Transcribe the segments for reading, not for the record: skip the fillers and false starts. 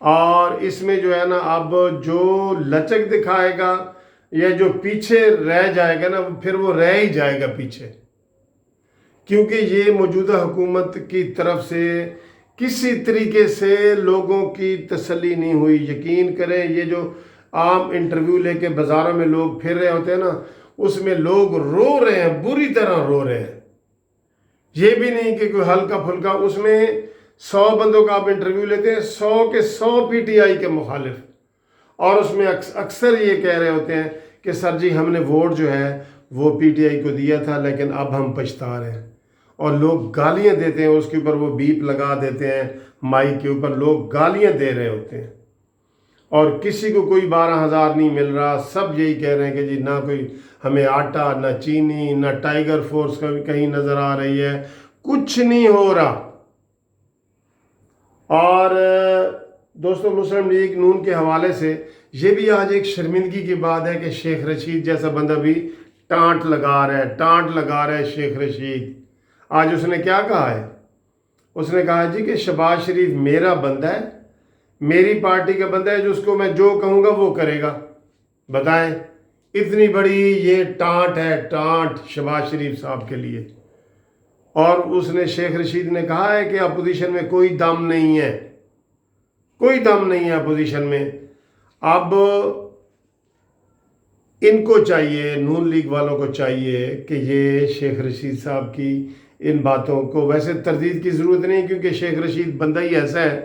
اور اس میں جو ہے نا اب جو لچک دکھائے گا یا جو پیچھے رہ جائے گا نا پھر وہ رہ ہی جائے گا پیچھے، کیونکہ یہ موجودہ حکومت کی طرف سے کسی طریقے سے لوگوں کی تسلی نہیں ہوئی۔ یقین کریں یہ جو عام انٹرویو لے کے بازاروں میں لوگ پھر رہے ہوتے ہیں نا، اس میں لوگ رو رہے ہیں، بری طرح رو رہے ہیں۔ یہ بھی نہیں کہ کوئی ہلکا پھلکا، اس میں 100 بندوں کا آپ انٹرویو لیتے ہیں، 100 کے 100 پی ٹی آئی کے مخالف، اور اس میں اکثر یہ کہہ رہے ہوتے ہیں کہ سر جی ہم نے ووٹ جو ہے وہ پی ٹی آئی کو دیا تھا لیکن اب ہم پچھتا رہے ہیں، اور لوگ گالیاں دیتے ہیں، اس کے اوپر وہ بیپ لگا دیتے ہیں، مائک کے اوپر لوگ گالیاں دے رہے ہوتے ہیں، اور کسی کو کوئی 12,000 نہیں مل رہا، سب یہی کہہ رہے ہیں کہ جی نہ کوئی ہمیں آٹا، نہ چینی، نہ ٹائیگر فورس کہیں نظر آ رہی ہے، کچھ نہیں ہو رہا۔ اور دوستو مسلم لیگ نون کے حوالے سے یہ بھی آج ایک شرمندگی کی بات ہے کہ شیخ رشید جیسا بندہ بھی ٹانٹ لگا رہا ہے شیخ رشید۔ آج اس نے کیا کہا ہے؟ اس نے کہا جی کہ شہباز شریف میرا بندہ ہے، میری پارٹی کا بندہ ہے، جو اس کو میں جو کہوں گا وہ کرے گا۔ بتائیں اتنی بڑی یہ ٹانٹ ہے، ٹانٹ شہباز شریف صاحب کے لیے۔ اور اس نے شیخ رشید نے کہا ہے کہ اپوزیشن میں کوئی دم نہیں ہے، کوئی دم نہیں ہے اپوزیشن میں۔ اب ان کو چاہیے، نون لیگ والوں کو چاہیے کہ یہ شیخ رشید صاحب کی ان باتوں کو ویسے تردید کی ضرورت نہیں، کیونکہ شیخ رشید بندہ ہی ایسا ہے،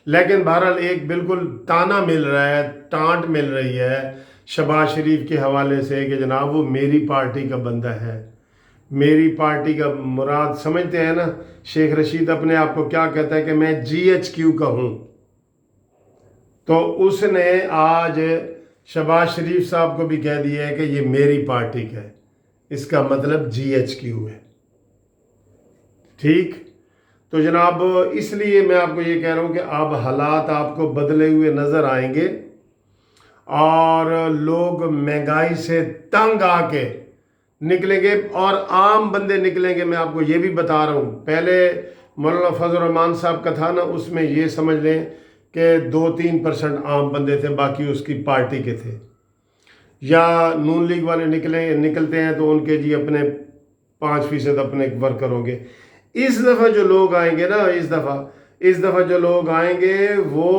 لیکن بہرحال ایک بالکل تانا مل رہا ہے، ٹانٹ مل رہی ہے شہباز شریف کے حوالے سے کہ جناب وہ میری پارٹی کا بندہ ہے۔ میری پارٹی کا مراد سمجھتے ہیں نا، شیخ رشید اپنے آپ کو کیا کہتا ہے کہ میں جی ایچ کیو کا ہوں، تو اس نے آج شہباز شریف صاحب کو بھی کہہ دیا ہے کہ یہ میری پارٹی کا ہے، اس کا مطلب جی ایچ کیو ہے۔ ٹھیک، تو جناب اس لیے میں آپ کو یہ کہہ رہا ہوں کہ اب حالات آپ کو بدلے ہوئے نظر آئیں گے، اور لوگ مہنگائی سے تنگ آ کے نکلیں گے، اور عام بندے نکلیں گے۔ میں آپ کو یہ بھی بتا رہا ہوں، پہلے مولانا فضل الرحمان صاحب کا تھا نا، اس میں یہ سمجھ لیں کہ 2-3% عام بندے تھے، باقی اس کی پارٹی کے تھے، یا نون لیگ والے نکلتے ہیں تو ان کے جی اپنے 5% اپنے ورکر ہوں گے۔ اس دفعہ جو لوگ آئیں گے نا، اس دفعہ جو لوگ آئیں گے وہ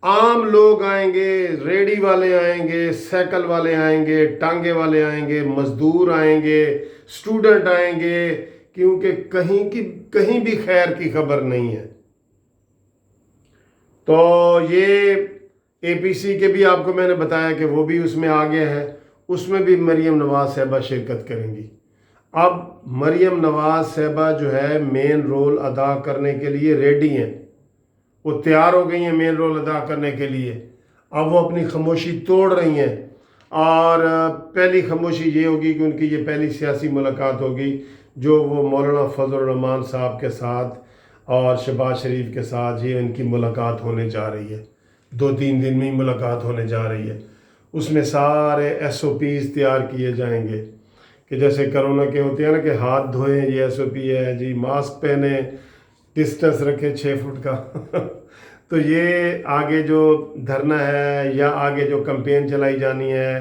عام لوگ آئیں گے، ریڑی والے آئیں گے، سائیکل والے آئیں گے، ٹانگے والے آئیں گے، مزدور آئیں گے، سٹوڈنٹ آئیں گے، کیونکہ کہیں بھی خیر کی خبر نہیں ہے۔ تو یہ اے پی سی کے بھی آپ کو میں نے بتایا کہ وہ بھی اس میں آگے ہے، اس میں بھی مریم نواز صاحبہ شرکت کریں گی۔ اب مریم نواز صاحبہ جو ہے مین رول ادا کرنے کے لیے ریڈی ہیں، وہ تیار ہو گئی ہیں مین رول ادا کرنے کے لیے۔ اب وہ اپنی خاموشی توڑ رہی ہیں، اور پہلی خاموشی یہ ہوگی کہ ان کی یہ پہلی سیاسی ملاقات ہوگی جو وہ مولانا فضل الرحمان صاحب کے ساتھ اور شہباز شریف کے ساتھ یہ ان کی ملاقات ہونے جا رہی ہے، 2-3 دن میں ہی ملاقات ہونے جا رہی ہے۔ اس میں سارے ایس او پیز تیار کیے جائیں گے کہ جیسے کرونا کے ہوتے ہیں نا کہ ہاتھ دھوئیں، یہ ایس او پی ہے جی، ماسک پہنیں، ڈسٹنس رکھیں 6 فٹ کا۔ تو یہ آگے جو دھرنا ہے، یا آگے جو کمپین چلائی جانی ہے،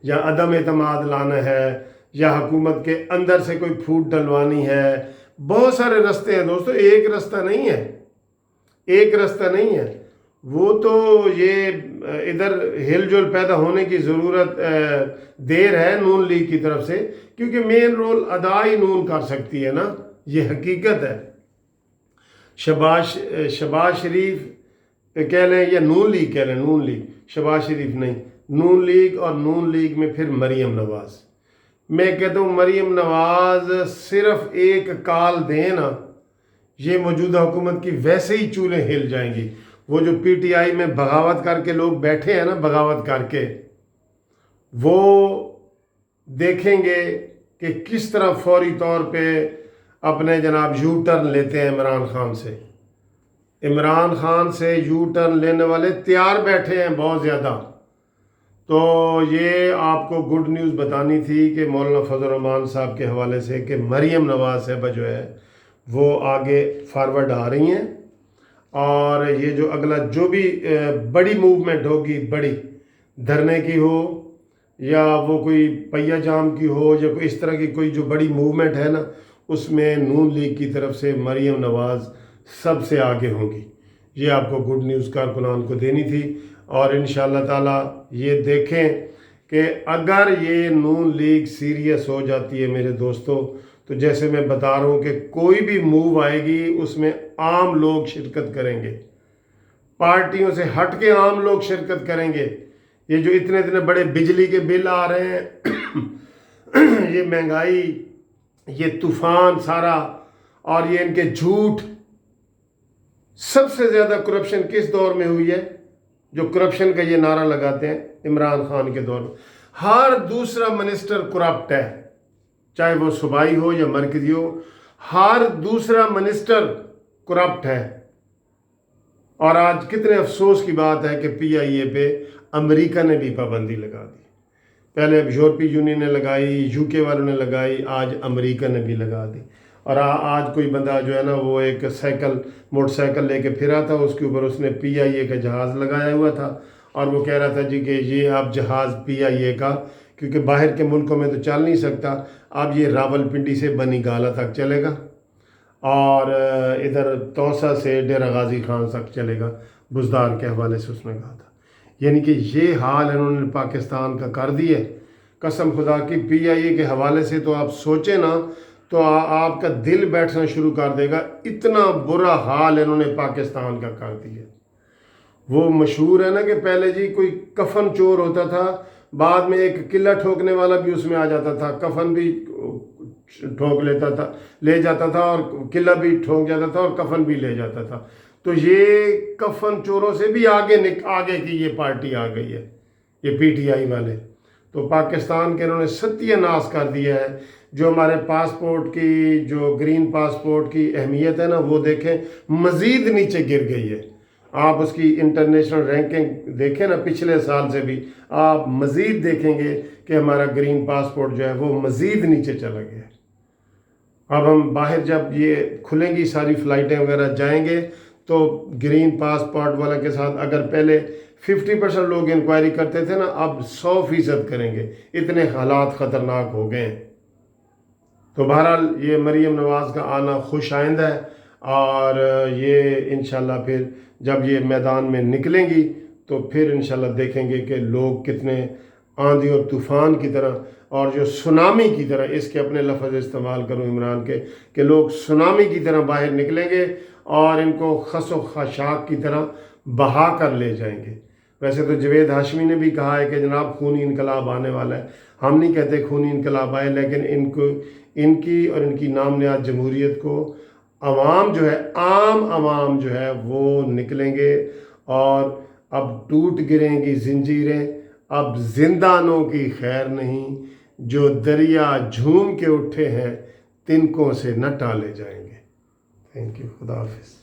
یا عدم اعتماد لانا ہے، یا حکومت کے اندر سے کوئی پھوٹ ڈلوانی ہے، بہت سارے رستے ہیں دوستو، ایک رستہ نہیں ہے، ایک رستہ نہیں ہے۔ وہ تو یہ ادھر ہل جل پیدا ہونے کی ضرورت دیر ہے نون لیگ کی طرف سے، کیونکہ مین رول ادا ہی نون کر سکتی ہے نا، یہ حقیقت ہے۔ شہباز شریف کہہ لیں یا نون لیگ کہہ لیں، نون لیگ، شہباز شریف نہیں، نون لیگ، اور نون لیگ میں پھر مریم نواز۔ میں کہتا ہوں مریم نواز صرف ایک کال دیں نا، یہ موجودہ حکومت کی ویسے ہی چولیں ہل جائیں گی۔ وہ جو پی ٹی آئی میں بغاوت کر کے لوگ بیٹھے ہیں نا، بغاوت کر کے، وہ دیکھیں گے کہ کس طرح فوری طور پہ اپنے جناب یو ٹرن لیتے ہیں عمران خان سے۔ عمران خان سے یو ٹرن لینے والے تیار بیٹھے ہیں بہت زیادہ۔ تو یہ آپ کو گڈ نیوز بتانی تھی کہ مولانا فضل الرحمان صاحب کے حوالے سے کہ مریم نواز صاحبہ جو ہے وہ آگے فارورڈ آ رہی ہیں۔ اور یہ جو اگلا جو بھی بڑی موومنٹ ہوگی، بڑی دھرنے کی ہو یا وہ کوئی پہیہ جام کی ہو یا کوئی اس طرح کی کوئی جو بڑی موومنٹ ہے نا، اس میں نون لیگ کی طرف سے مریم نواز سب سے آگے ہوں گی۔ یہ آپ کو گڈ نیوز کارکنان کو دینی تھی، اور انشاءاللہ تعالی یہ دیکھیں کہ اگر یہ نون لیگ سیریس ہو جاتی ہے میرے دوستو، تو جیسے میں بتا رہا ہوں کہ کوئی بھی موو آئے گی اس میں عام لوگ شرکت کریں گے، پارٹیوں سے ہٹ کے عام لوگ شرکت کریں گے۔ یہ جو اتنے بڑے بجلی کے بل آ رہے ہیں، یہ مہنگائی، یہ طوفان سارا، اور یہ ان کے جھوٹ، سب سے زیادہ کرپشن کس دور میں ہوئی ہے؟ جو کرپشن کا یہ نعرہ لگاتے ہیں عمران خان کے دور میں۔ ہر دوسرا منسٹر کرپٹ ہے، چاہے وہ صوبائی ہو یا مرکزی ہو، ہر دوسرا منسٹر کرپٹ ہے۔ اور آج کتنے افسوس کی بات ہے کہ پی آئی اے پہ امریکہ نے بھی پابندی لگا دی۔ پہلے یورپی یونین نے لگائی، یو کے والوں نے لگائی، آج امریکہ نے بھی لگا دی۔ اور آج کوئی بندہ جو ہے نا، وہ ایک موٹر سائیکل لے کے پھرا تھا، اس کے اوپر اس نے پی آئی اے کا جہاز لگایا ہوا تھا، اور وہ کہہ رہا تھا جی کہ یہ اب جہاز پی آئی اے کا، کیونکہ باہر کے ملکوں میں تو چل نہیں سکتا، اب یہ راول پنڈی سے بنی گالا تک چلے گا، اور ادھر توسا سے ڈیرہ غازی خان تک چلے گا، بزدار کے حوالے سے اس نے کہا تھا۔ یعنی کہ یہ حال انہوں نے پاکستان کا کر دی ہے۔ قسم خدا کی پی آئی اے کے حوالے سے تو آپ سوچیں نا تو آپ کا دل بیٹھنا شروع کر دے گا، اتنا برا حال انہوں نے پاکستان کا کر دیا۔ وہ مشہور ہے نا کہ پہلے جی کوئی کفن چور ہوتا تھا، بعد میں ایک قلعہ ٹھوکنے والا بھی اس میں آ جاتا تھا، کفن بھی ٹھوک لیتا تھا، لے جاتا تھا، اور قلعہ بھی ٹھوک جاتا تھا، اور کفن بھی لے جاتا تھا۔ تو یہ کفن چوروں سے بھی آگے کی یہ پارٹی آ گئی ہے، یہ پی ٹی آئی والے۔ تو پاکستان کے انہوں نے ستیہ ناش کر دیا ہے۔ جو ہمارے پاسپورٹ کی، جو گرین پاسپورٹ کی اہمیت ہے نا، وہ دیکھیں مزید نیچے گر گئی ہے۔ آپ اس کی انٹرنیشنل رینکنگ دیکھیں نا، پچھلے سال سے بھی آپ مزید دیکھیں گے کہ ہمارا گرین پاسپورٹ جو ہے وہ مزید نیچے چلا گیا ہے۔ اب ہم باہر جب یہ کھلیں گی ساری فلائٹیں وغیرہ جائیں گے، تو گرین پاسپورٹ والا کے ساتھ اگر پہلے 50% لوگ انکوائری کرتے تھے نا، اب 100% کریں گے، اتنے حالات خطرناک ہو گئے ہیں۔ تو بہرحال یہ مریم نواز کا آنا خوش آئند ہے، اور یہ انشاءاللہ پھر جب یہ میدان میں نکلیں گی تو پھر انشاءاللہ دیکھیں گے کہ لوگ کتنے آندھی اور طوفان کی طرح، اور جو سونامی کی طرح، اس کے اپنے لفظ استعمال کروں عمران کے، کہ لوگ سونامی کی طرح باہر نکلیں گے اور ان کو خس و خاشاک کی طرح بہا کر لے جائیں گے۔ ویسے تو جوید ہاشمی نے بھی کہا ہے کہ جناب خونی انقلاب آنے والا ہے۔ ہم نہیں کہتے خونی انقلاب آئے، لیکن ان کی اور ان کی نام نہاد جمہوریت کو عوام جو ہے، عام عوام جو ہے وہ نکلیں گے، اور اب ٹوٹ گریں گی زنجیریں، اب زندانوں کی خیر نہیں، جو دریا جھوم کے اٹھے ہیں تنکوں سے نہ ٹالے جائیں گے۔ تھینک یو، خدا حافظ۔